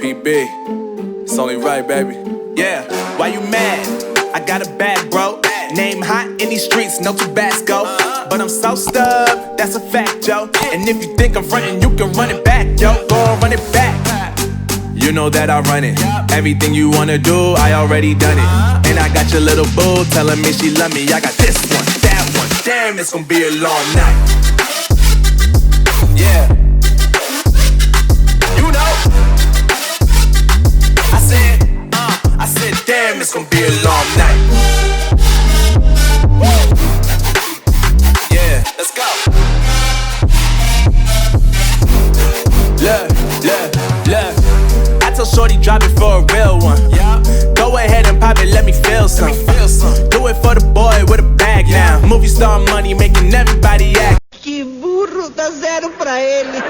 JPB, it's only right, baby. Yeah, why you mad? I got a bag, bro. Name hot in these streets, no Tabasco. But I'm so stubbed, that's a fact, yo. And if you think I'm frontin', you can run it back, yo. Go and run it back. You know that I run it. Everything you wanna do, I already done it. And I got your little boo telling me she love me. I got this one, that one. Damn, it's gonna be a long night. Yeah. You know. I said, damn, it's gonna be a long night. Yeah, let's go. Look. I tell shorty drop it for a real one. Yeah. Go ahead and pop it, let me feel some. Do it for the boy with a bag now. Movie star money making everybody act. Que burro, dá zero pra ele.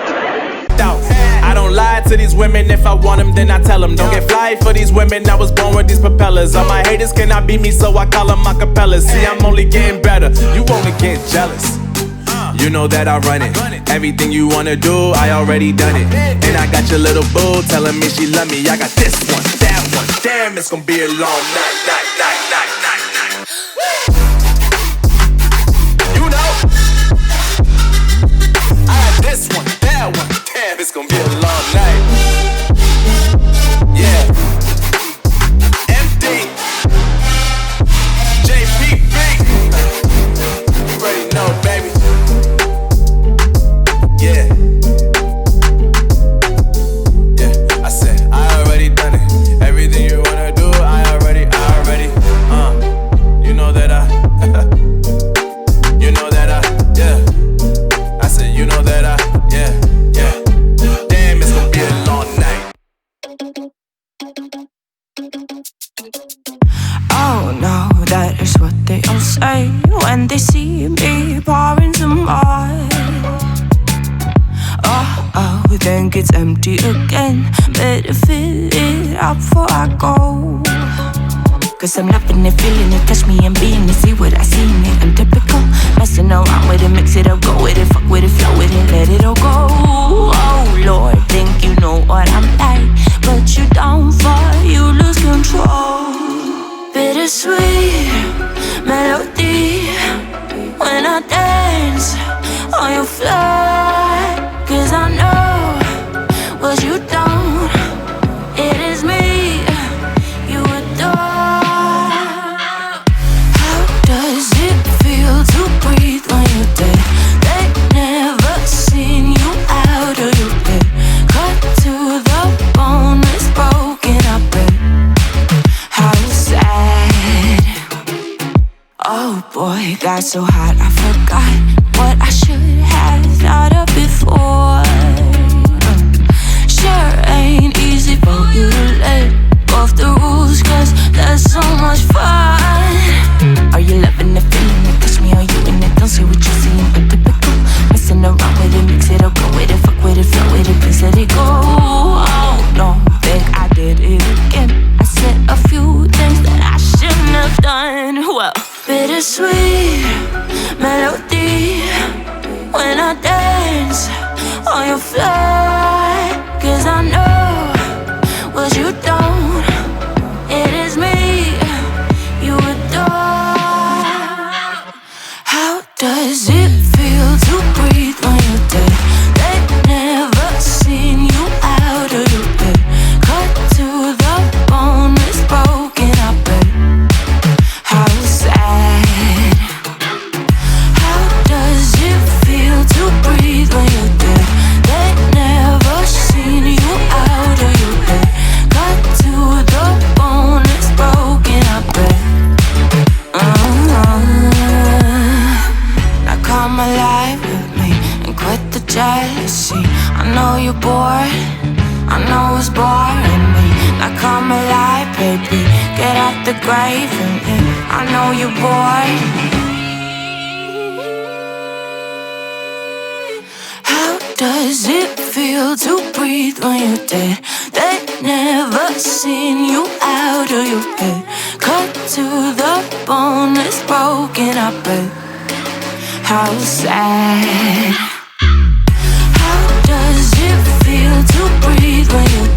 I don't lie to these women. If I want them, then I tell them. Don't get fly for these women. I was born with these propellers. All my haters cannot beat me, so I call them acapellas. See, I'm only getting better. You only get jealous. You know that I run it. Everything you wanna do, I already done it. And I got your little boo telling me she love me. I got this one, that one. Damn, it's gonna be a long night. You know, I got this one, that one. Damn, it's gonna be a long night. Yeah. MD JPB. You already know, baby. Yeah. I said I already done it. Everything you wanna do, I already. You know that you know that yeah. I said you know that yeah. Damn, it's gonna be a long night. Oh no, that is what they all say when they see me pouring some wine. Oh, think it's empty again. Better fill it up before I go. Cause I'm loving it, feeling it, touch me and being it. See what I see in it, I'm typical. Messing around with it, mix it up, go with it, fuck with it, flow with it, let it all go. Oh Lord, think you know what I'm like, but you don't fall, you lose control. Bittersweet melody when I dance on your fly. Cause I know what you don't. It is me you adore. How does it feel to breathe when you're dead? They never seen you out of your bed. Cut to the bone, it's broken up. How sad. Oh boy, got so hot I forgot what I should have thought of before. Sure ain't easy for you to let go of the rules, cause that's so much fun. Are you loving the feeling it? Touch me, are you in it? Don't say what you're seeing, but typical. Messing around with it, mix it up, go with it, fuck with it, flow with it, please let it go. Oh, don't think I did it again. I said a few things that I shouldn't have done. Well, bittersweet melody when I dance on your fly. Cause I know what you don't. It is me you adore. How does it feel to breathe when you're dead? They never seen you out of your bed. Cut to the bone, it's broken up. How sad. How does it feel to breathe when you're dead? They never seen you out of your bed. Cut to the bone, it's broken up. Now come alive with me and quit the jealousy. I know you're bored, I know it's boring me. Now come alive, baby, get out the grave with me. I know you're bored. How does it feel to breathe when you're dead? They never seen you out of your bed. Cut to the bone, it's broken up. How sad. How does it feel to breathe when you're